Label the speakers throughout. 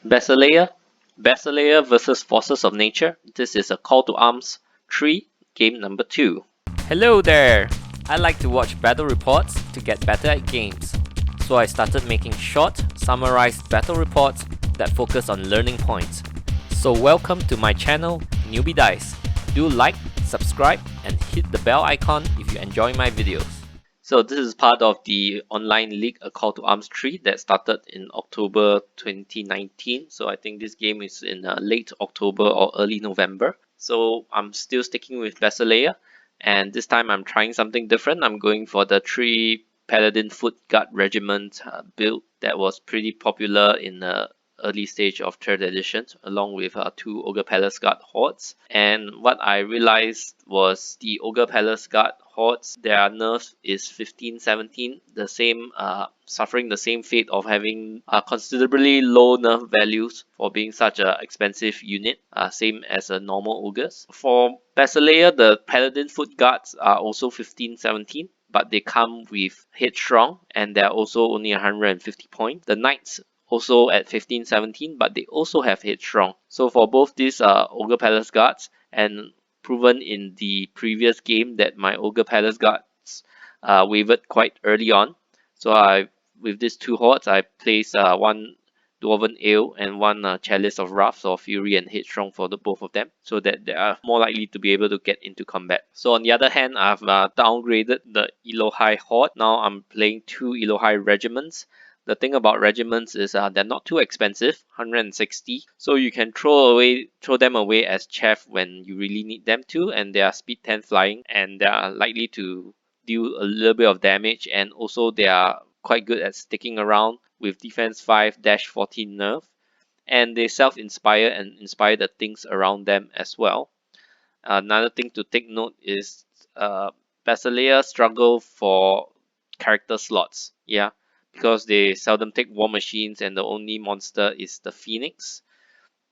Speaker 1: Basilea, Basilea versus Forces of Nature. This is a Call to Arms 3, game number 2.
Speaker 2: Hello there! I like to watch battle reports to get better at games. So I started making short, summarized battle reports that focus on learning points. So welcome to my channel, Newbie Dice. Do like, subscribe, and hit the bell icon if you enjoy my videos.
Speaker 1: So this is part of the online league, a Call to Arms 3 that started in October 2019. So I think this game is in late October or early November. So I'm still sticking with Basilea, and this time I'm trying something different. I'm going for the 3 Paladin Foot Guard Regiment build that was pretty popular in the early stage of 3rd edition, along with 2 Ogre Palace Guard hordes. And what I realized was the Ogre Palace Guard hordes, their nerf is 15-17, the same, suffering the same fate of having considerably low nerf values for being such an expensive unit, same as a normal ogres. For Basilea, the Paladin Foot Guards are also 15-17. But they come with Headstrong, and they're also only 150 points. The Knights also at 15-17, but they also have Headstrong. So for both these Ogre Palace Guards, and proven in the previous game that my Ogre Palace Guards wavered quite early on. So with these 2 hordes, I placed one Dwarven Ale and one Chalice of Wrath or Fury and Headstrong for both of them, so that they are more likely to be able to get into combat. So on the other hand, I've downgraded the Elohai Horde. Now I'm playing 2 Elohai Regiments. The thing about regiments is they're not too expensive, 160. So you can throw them away as chaff when you really need them to, and they are speed 10 flying, and they are likely to deal a little bit of damage, and also they are quite good at sticking around with defense 5-14 nerf, and they self-inspire and inspire the things around them as well. Another thing to take note is Basilea struggle for character slots, yeah, because they seldom take war machines and the only monster is the Phoenix.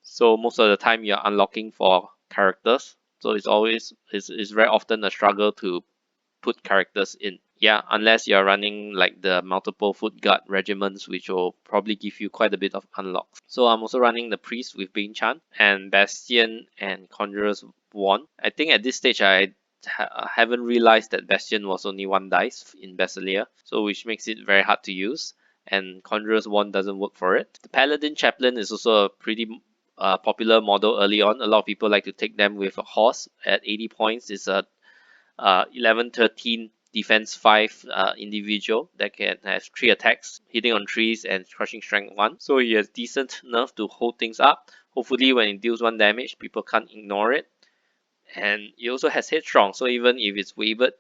Speaker 1: So most of the time you're unlocking for characters, so it's very often a struggle to put characters in. Yeah, unless you're running like the multiple foot guard regiments, which will probably give you quite a bit of unlocks. So I'm also running the priest with Bane Chan and Bastion and Conjurer's Wand. I think at this stage I haven't realized that Bastion was only 1 dice in Basilea, so which makes it very hard to use, and Conjurer's Wand doesn't work for it. The Paladin Chaplain is also a pretty popular model early on. A lot of people like to take them with a horse at 80 points. It's a 11-13 defense 5 individual that can have 3 attacks, hitting on 3s and crushing strength 1. So he has decent nerf to hold things up. Hopefully when it deals 1 damage, people can't ignore it. And he also has Headstrong, so even if it's wavered,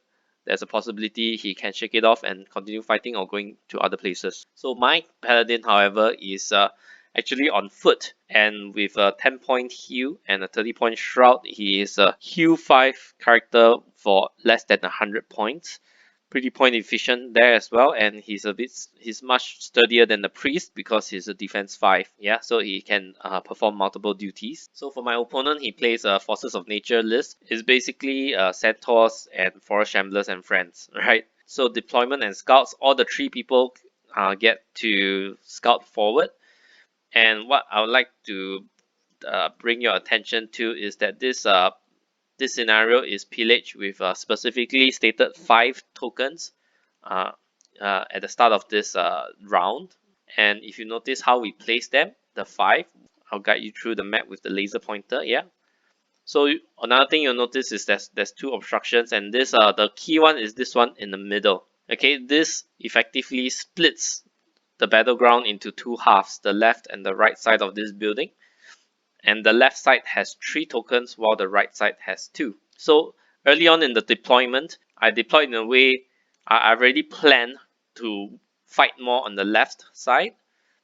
Speaker 1: there's a possibility he can shake it off and continue fighting or going to other places. So my Paladin, however, is actually on foot, and with a 10-point heal and a 30-point shroud, he is a heal 5 character for less than 100 points. Pretty point efficient there as well, and he's much sturdier than the priest because he's a defense 5. Yeah, so he can perform multiple duties. So for my opponent, he plays a Forces of Nature list. It's basically Centaurs and Forest Shamblers and friends, right? So deployment and scouts, all the 3 people get to scout forward. And what I would like to bring your attention to is that this scenario is pillage with specifically stated 5 tokens at the start of this round. And if you notice how we place them, the 5, I'll guide you through the map with the laser pointer. Yeah. So another thing you'll notice is there's 2 obstructions, and this the key one is this one in the middle. Okay, this effectively splits the battleground into 2 halves, the left and the right side of this building. And the left side has 3 tokens while the right side has 2. So early on in the deployment, I deployed in a way I've already planned to fight more on the left side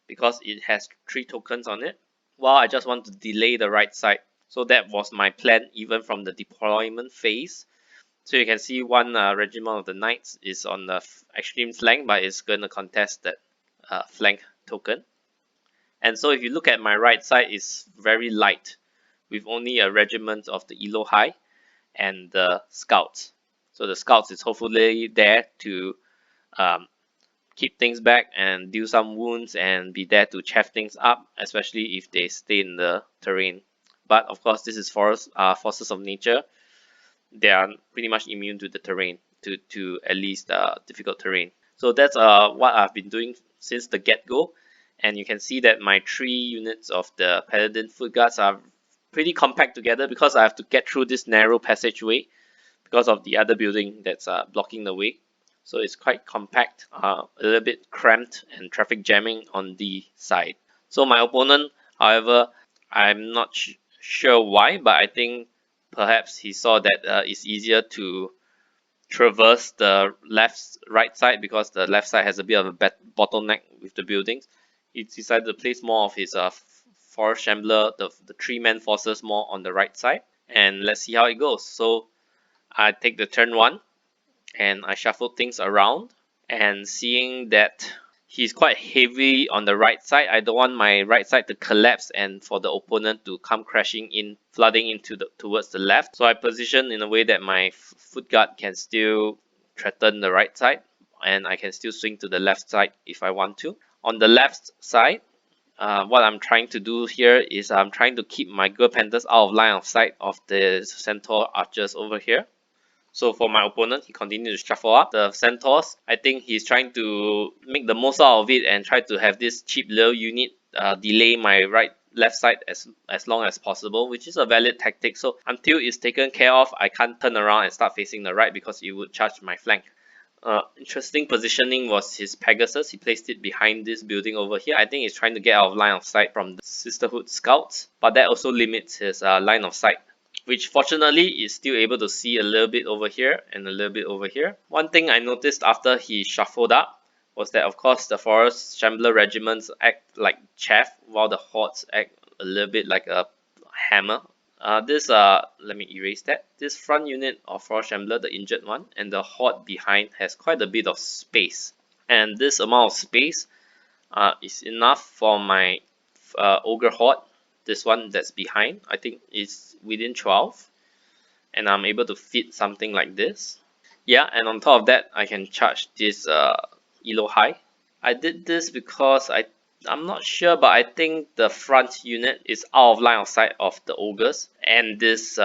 Speaker 1: because it has 3 tokens on it, while I just want to delay the right side. So that was my plan even from the deployment phase. So you can see one regiment of the Knights is on the extreme flank, but it's going to contest that flank token. And so if you look at my right side, it's very light with only a regiment of the Elohai and the scouts. So the scouts is hopefully there to keep things back and deal some wounds and be there to chaff things up, especially if they stay in the terrain. But of course, this is forces of nature. They are pretty much immune to the terrain, to at least difficult terrain. So that's what I've been doing since the get-go. And you can see that my 3 units of the Paladin Foot Guards are pretty compact together because I have to get through this narrow passageway because of the other building that's blocking the way. So it's quite compact, a little bit cramped and traffic jamming on the side. So my opponent, however, I'm not sure why, but I think perhaps he saw that it's easier to traverse the right side because the left side has a bit of a bottleneck with the buildings. He decided to place more of his forest shambler, the 3-man forces more on the right side, and let's see how it goes. So I take the turn 1 and I shuffle things around, and seeing that he's quite heavy on the right side, I don't want my right side to collapse and for the opponent to come crashing in, flooding into towards the left. So I position in a way that my foot guard can still threaten the right side and I can still swing to the left side if I want to. On the left side, what I'm trying to do here is I'm trying to keep my Girl Panthers out of line of sight of the Centaur archers over here. So for my opponent, he continued to shuffle up the Centaurs. I think he's trying to make the most out of it and try to have this cheap little unit delay my left side as long as possible, which is a valid tactic. So until it's taken care of, I can't turn around and start facing the right because it would charge my flank. Interesting positioning was his Pegasus. He placed it behind this building over here. I think he's trying to get out of line of sight from the Sisterhood scouts, but that also limits his line of sight, which fortunately is still able to see a little bit over here and a little bit over here. One thing I noticed after he shuffled up was that of course the Forest Shambler regiments act like chaff while the Hordes act a little bit like a hammer. Let me erase that. This front unit of Forest Shambler, the injured one, and the Horde behind has quite a bit of space. And this amount of space is enough for my Ogre Horde. This one that's behind, I think is within 12, and I'm able to fit something like this. Yeah, and on top of that, I can charge this Elo High. I did this because I'm not sure, but I think the front unit is out of line of sight of the ogres and this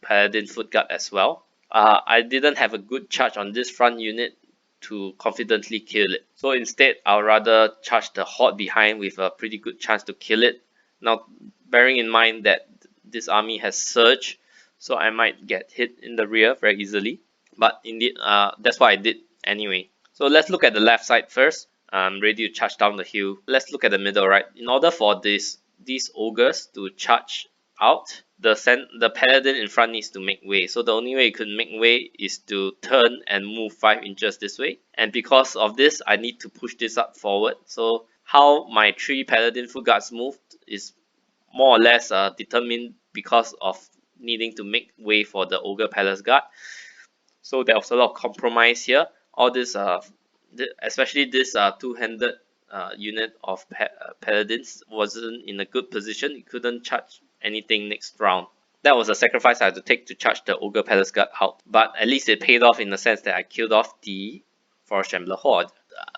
Speaker 1: Paladin Foot Guard as well. I didn't have a good charge on this front unit to confidently kill it. So instead, I'll rather charge the Horde behind with a pretty good chance to kill it. Now, bearing in mind that this army has surge, so I might get hit in the rear very easily. But indeed, that's what I did anyway. So let's look at the left side first. I'm ready to charge down the hill. Let's look at the middle, right? In order for these ogres to charge out, the paladin in front needs to make way. So the only way you could make way is to turn and move 5 inches this way. And because of this, I need to push this up forward. So how my 3 paladin foot guards moved is more or less determined because of needing to make way for the ogre palace guard. So there was a lot of compromise here. All this especially this two-handed unit of paladins wasn't in a good position. It couldn't charge anything next round. That was a sacrifice I had to take to charge the Ogre Palace Guard out, but at least it paid off in the sense that I killed off the Forest Shambler Horde.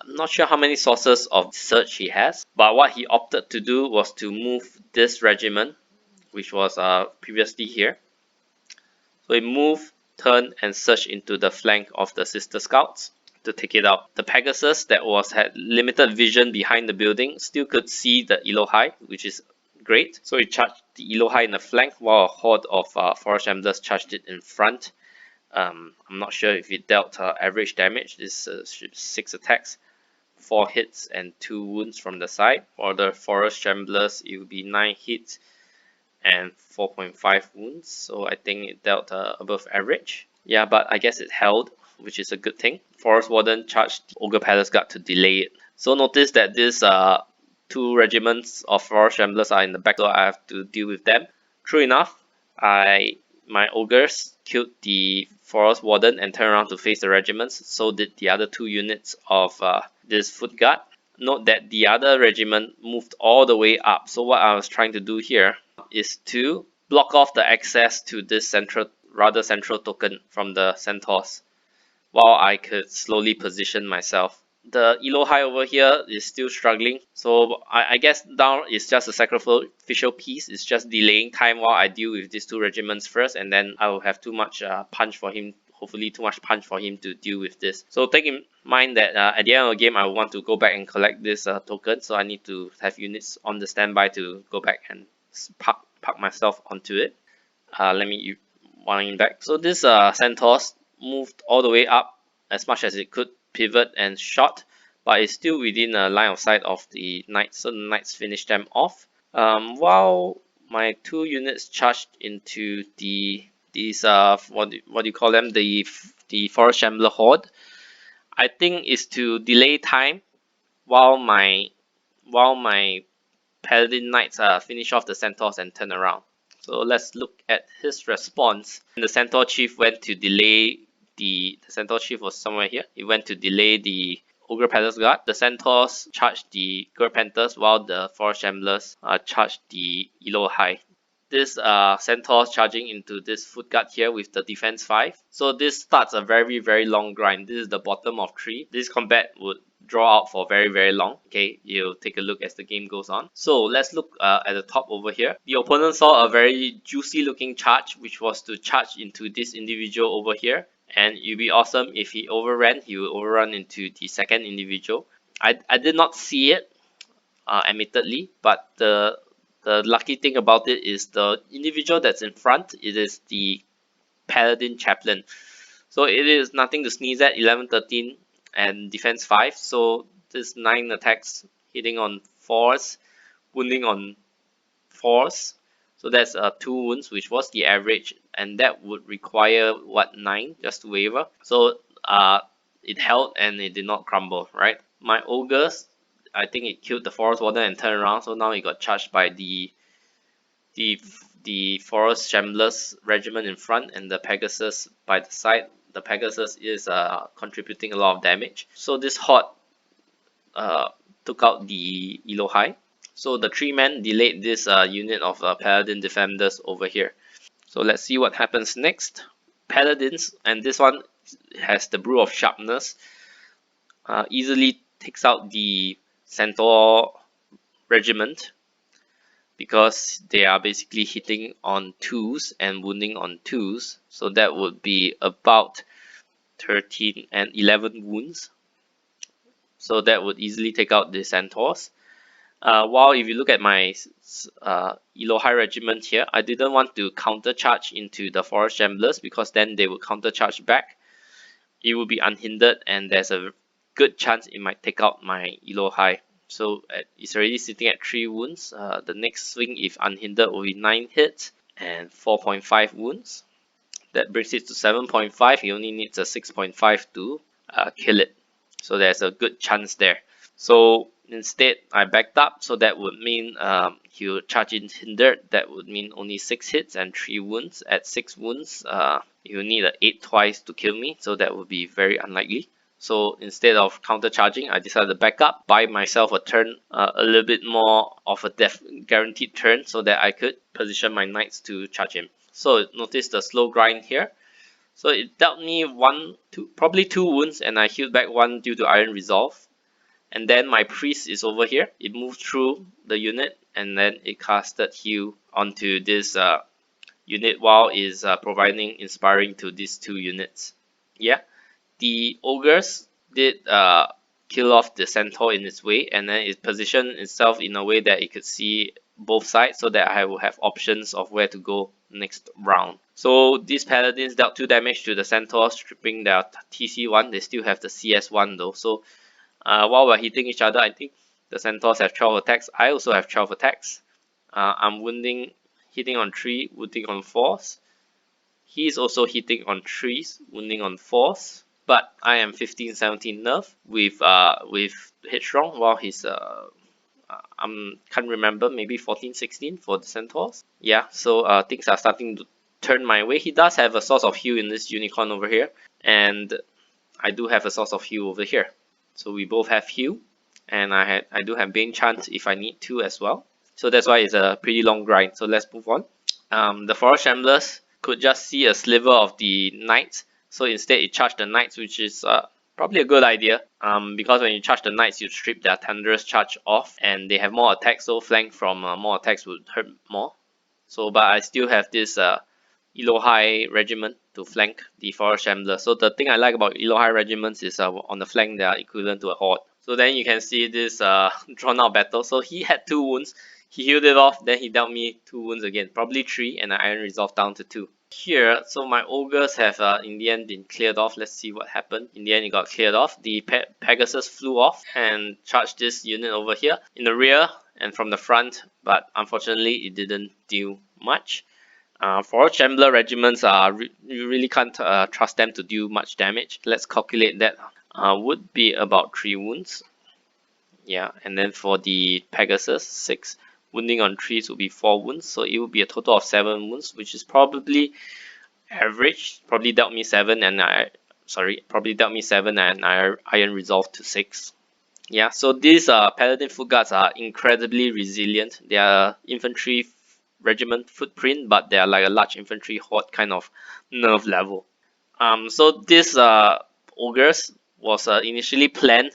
Speaker 1: I'm not sure how many sources of search he has, but what he opted to do was to move this regiment, which was previously here. So he moved, turned, and searched into the flank of the Sister Scouts to take it out. The Pegasus that had limited vision behind the building still could see the Elohai, which is great. So he charged the Elohai in the flank while a horde of Forest Shamblers charged it in front. I'm not sure if it dealt average damage. This 6 attacks, 4 hits and 2 wounds from the side. For the Forest Shamblers, it will be 9 hits and 4.5 wounds. So I think it dealt above average. Yeah, but I guess it held, which is a good thing. Forest Warden charged the Ogre Palace Guard to delay it. So notice that these 2 regiments of Forest Shamblers are in the back, so I have to deal with them. True enough, my ogres killed the Forest Warden and turned around to face the regiments. So did the other 2 units of this foot guard. Note that the other regiment moved all the way up. So what I was trying to do here is to block off the access to this rather central token from the centaurs, while I could slowly position myself. the elo high over here is still struggling, so I guess down is just a sacrificial piece. It's just delaying time while I deal with these two regiments first, and then I will have too much punch for him, hopefully too much punch for him to deal with this. So take in mind that at the end of the game I want to go back and collect this token, so I need to have units on the standby to go back and park myself onto it. Let me wind back. So this Centaurs moved all the way up as much as it could, pivot and shot, but it's still within a line of sight of the knights, so the knights finished them off. While my two units charged into these what do you call them, the forest shambler horde. I think is to delay time while my paladin knights finish off the centaurs and turn around. So let's look at his response. The centaur chief went to delay the centaur chief was somewhere here. He went to delay the ogre palace guard. The centaurs charged the Gur panthers while the forest shamblers charged the elo high. This centaurs charging into this foot guard here with the defense 5. So this starts a very long grind. This is the bottom of 3. This combat would draw out for very long. Okay, you'll take a look as the game goes on. So let's look at the top over here. The opponent saw a very juicy looking charge, which was to charge into this individual over here, and it'd be awesome if he overran. He will overrun into the second individual. I did not see it admittedly, but the lucky thing about it is the individual that's in front, it is the paladin chaplain, so it is nothing to sneeze at. 11 13 and defense 5, so this 9 attacks hitting on 4s, wounding on 4s, so that's 2 wounds, which was the average, and that would require what, 9 just to waver. So it held and it did not crumble, right? My ogres, I think it killed the forest warden and turned around, so now it got charged by the forest shamblers regiment in front and the Pegasus by the side. The Pegasus is contributing a lot of damage. So this horde took out the elo high. So the 3 men delayed this unit of paladin defenders over here. So let's see what happens next. Paladins, and this one has the brew of sharpness, easily takes out the centaur regiment because they are basically hitting on 2s and wounding on 2s, so that would be about 13 and 11 wounds, so that would easily take out the centaurs. While if you look at my elo high regiment here, I didn't want to counter charge into the forest shamblers because then they would counter charge back. It would be unhindered and there's a good chance it might take out my elo high. So it's already sitting at 3 wounds. The next swing, if unhindered, will be 9 hits and 4.5 wounds. That brings it to 7.5. He only needs a 6.5 to kill it. So there's a good chance there. So instead, I backed up. So that would mean he will charge in hindered. That would mean only 6 hits and 3 wounds. At 6 wounds, he will need an 8 twice to kill me. So that would be very unlikely. So instead of counter charging, I decided to back up, buy myself a turn, a little bit more of a guaranteed turn, so that I could position my knights to charge him. So notice the slow grind here. So it dealt me probably 2 wounds, and I healed back 1 due to Iron Resolve. And then my priest is over here. It moved through the unit, and then it casted heal onto this unit while is providing inspiring to these 2 units. Yeah. The ogres did kill off the centaur in its way, and then it positioned itself in a way that it could see both sides, so that I will have options of where to go next round. So these paladins dealt 2 damage to the centaur, stripping their TC1. They still have the CS1 though. So while we're hitting each other, I think the centaurs have 12 attacks. I also have 12 attacks. I'm hitting on 3, wounding on 4s. He is also hitting on 3s, wounding on 4s. But I am 15-17 nerf with Headstrong, while he's can't remember, maybe 14-16 for the centaurs. Yeah, so things are starting to turn my way. He does have a source of heal in this unicorn over here, and I do have a source of heal over here. So we both have heal, and I do have Bane Chant if I need to as well. So that's why it's a pretty long grind. So let's move on. The Forest Shamblers could just see a sliver of the Knights, so instead it charged the Knights, which is Probably a good idea, because when you charge the knights, you strip their thunderous charge off, and they have more attacks, so flank from more attacks would hurt more. So, but I still have this Elohai regiment to flank the Forest Shambler. So the thing I like about Elohai regiments is on the flank they are equivalent to a horde. So then you can see this drawn out battle. So he had 2 wounds, he healed it off, then he dealt me 2 wounds again, probably 3, and I Iron Resolve down to 2. Here, so my ogres have in the end been cleared off. Let's see what happened. In the end, it got cleared off. The Pegasus flew off and charged this unit over here in the rear and from the front, but unfortunately, it didn't do much. For Shambler regiments, you really can't trust them to do much damage. Let's calculate that. Would be about 3 wounds. Yeah, and then for the Pegasus, 6. Wounding on 3s would be 4 wounds, so it would be a total of 7 wounds, which is probably average. Probably dealt me 7 and probably dealt me 7 and I Iron Resolve to 6. Yeah, so these Paladin Foot Guards are incredibly resilient. They are infantry regiment footprint, but they are like a large infantry horde kind of nerve level. So this ogres was initially planned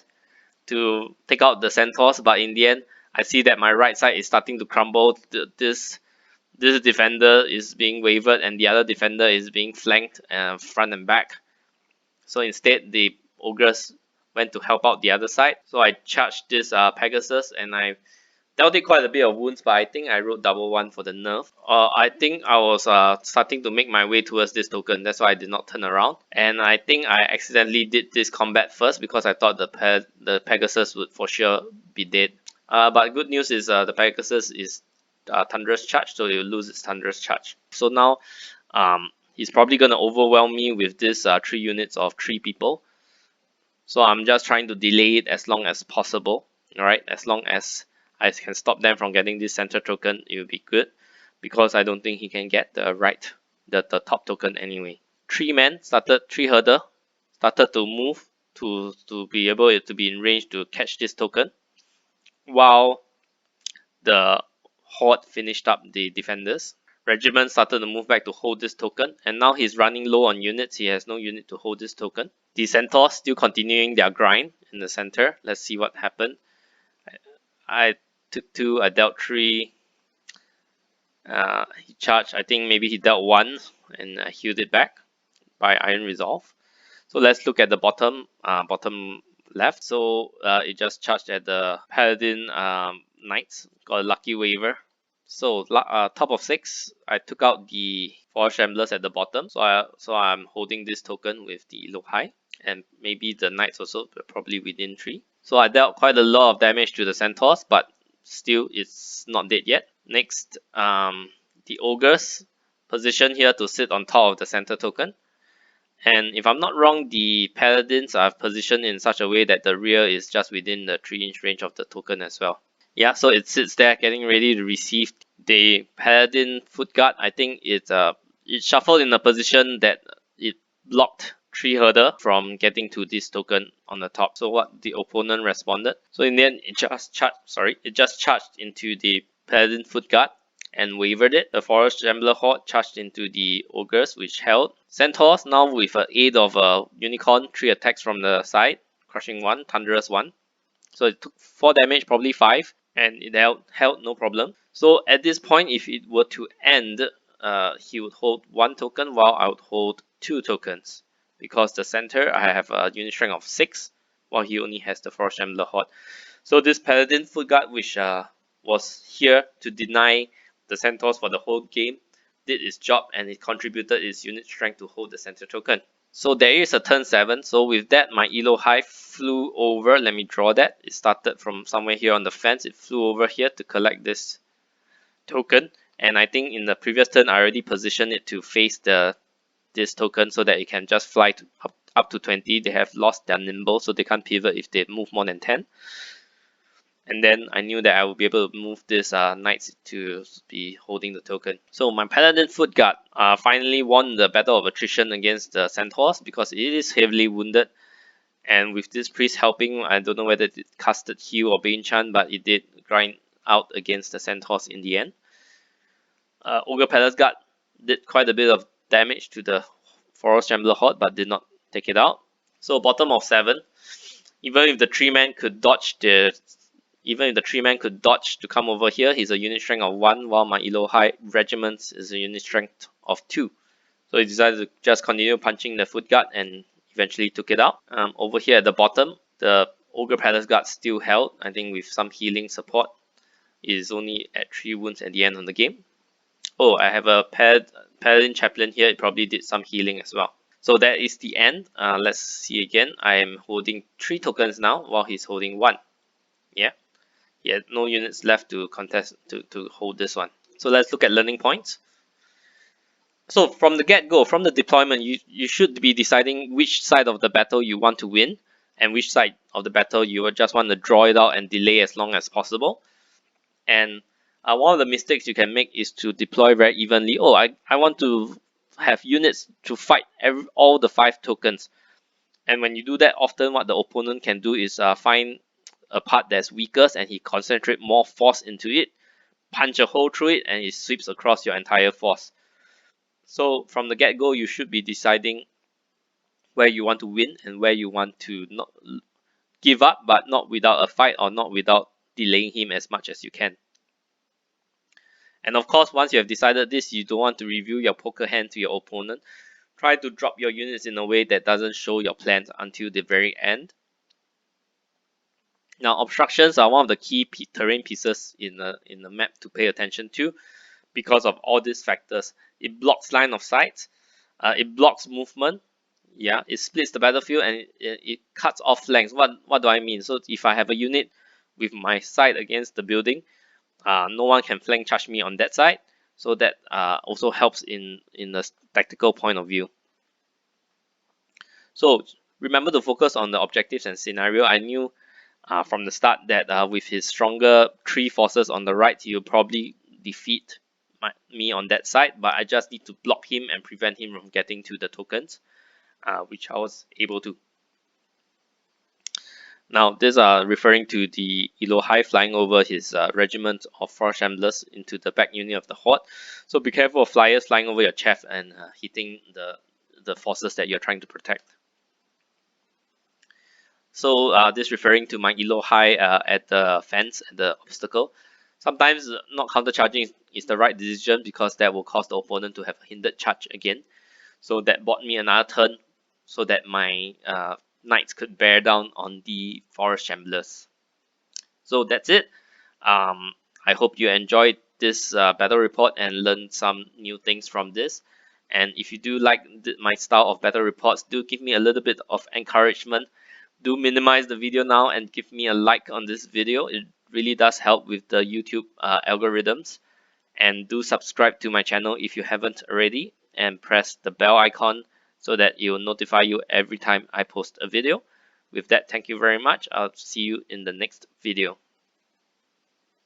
Speaker 1: to take out the centaurs, but in the end, I see that my right side is starting to crumble. This defender is being wavered, and the other defender is being flanked front and back. So instead, the ogres went to help out the other side. So I charged this Pegasus, and I dealt it quite a bit of wounds, but I think I wrote double 1 for the nerf. I think I was starting to make my way towards this token, that's why I did not turn around. And I think I accidentally did this combat first because I thought the Pegasus would for sure be dead. But good news is the Pegasus is Thunderous Charge, so it will lose its Thunderous Charge. So now he's probably going to overwhelm me with this 3 units of 3 people. So I'm just trying to delay it as long as possible. Alright, as long as I can stop them from getting this center token, it will be good. Because I don't think he can get the top token anyway. 3 men started, 3 herder started to move to be able to be in range to catch this token. While the horde finished up the defenders. Regiment started to move back to hold this token, and now he's running low on units. He has no unit to hold this token. The centaurs still continuing their grind in the center. Let's see what happened. I took 2, I dealt 3. He charged, I think maybe he dealt 1 and healed it back by Iron Resolve. So let's look at the bottom left. So it just charged at the Paladin Knights, got a lucky waiver. So top of 6, I took out the 4 Shamblers at the bottom. So I'm holding this token with the Elohai, and maybe the Knights also, probably within 3. So I dealt quite a lot of damage to the Centaurs, but still it's not dead yet. Next, the Ogres position here to sit on top of the center token. And if I'm not wrong, the Paladins are positioned in such a way that the rear is just within the 3-inch range of the token as well. Yeah, so it sits there getting ready to receive the Paladin Foot Guard. I think it shuffled in a position that it blocked 3 herder from getting to this token on the top. So what the opponent responded. So in the end, it just charged into the Paladin Foot Guard and wavered it. The Forest Shambler Horde charged into the Ogres, which held. Centaurs now with the aid of a Unicorn, 3 attacks from the side, crushing 1, Thunderous 1. So it took 4 damage, probably 5, and it held no problem. So at this point, if it were to end, he would hold 1 token while I would hold 2 tokens. Because the center, I have a unit strength of 6, while he only has the Forest Shambler Horde. So this Paladin Foot Guard, which was here to deny the Centaurs for the whole game, did its job, and it contributed its unit strength to hold the center token. So there is a turn 7. So with that, my Elohai flew over. Let me draw that. It started from somewhere here on the fence. It flew over here to collect this token. And I think in the previous turn, I already positioned it to face this token so that it can just fly to up to 20. They have lost their nimble, so they can't pivot if they move more than 10. And then I knew that I would be able to move this knights to be holding the token. So my Paladin Foot Guard finally won the battle of attrition against the Centaurs because it is heavily wounded. And with this priest helping, I don't know whether it casted heal or Bane Chan, but it did grind out against the Centaurs in the end. Ogre Palace Guard did quite a bit of damage to the Forest Shambler Horde, but did not take it out. So bottom of 7. Even if the 3-man could dodge to come over here, he's a unit strength of 1, while my Elo High regiment is a unit strength of 2. So he decided to just continue punching the foot guard and eventually took it out. Over here at the bottom, the Ogre Palace Guard still held, I think with some healing support. It is only at 3 wounds at the end of the game. Oh, I have a Paladin Chaplain here, it probably did some healing as well. So that is the end. Let's see again. I am holding 3 tokens now while he's holding 1. Yeah, he had no units left to contest to hold this one. So let's look at learning points. So from the get-go, from the deployment, you should be deciding which side of the battle you want to win and which side of the battle you just want to draw it out and delay as long as possible. And one of the mistakes you can make is to deploy very evenly. Oh, I want to have units to fight all the 5 tokens. And when you do that, often what the opponent can do is find a part that's weakest and he concentrate more force into it, punch a hole through it, and it sweeps across your entire force. So from the get-go, you should be deciding where you want to win and where you want to not give up, but not without a fight or not without delaying him as much as you can. And of course, once you have decided this, you don't want to reveal your poker hand to your opponent. Try to drop your units in a way that doesn't show your plans until the very end. Now, obstructions are one of the key terrain pieces in the map to pay attention to because of all these factors. It blocks line of sight, it blocks movement, yeah, it splits the battlefield, and it cuts off flanks. What do I mean? So if I have a unit with my side against the building, no one can flank charge me on that side. So that also helps in a tactical point of view. So remember to focus on the objectives and scenario. I knew from the start that with his stronger 3 forces on the right, he'll probably defeat me on that side, but I just need to block him and prevent him from getting to the tokens, which I was able to. Now, these are referring to the Elo High flying over his regiment of Forest Ramblers into the back unit of the Horde. So be careful of flyers flying over your chef and hitting the forces that you're trying to protect. So this referring to my Elo High at the fence, at the obstacle. Sometimes not countercharging is the right decision because that will cause the opponent to have a hindered charge again. So that bought me another turn so that my knights could bear down on the Forest Ramblers. So that's it. I hope you enjoyed this battle report and learned some new things from this. And if you do like my style of battle reports, do give me a little bit of encouragement. Do minimize the video now and give me a like on this video. It really does help with the YouTube algorithms. And do subscribe to my channel if you haven't already, and press the bell icon so that it will notify you every time I post a video. With that, thank you very much. I'll see you in the next video.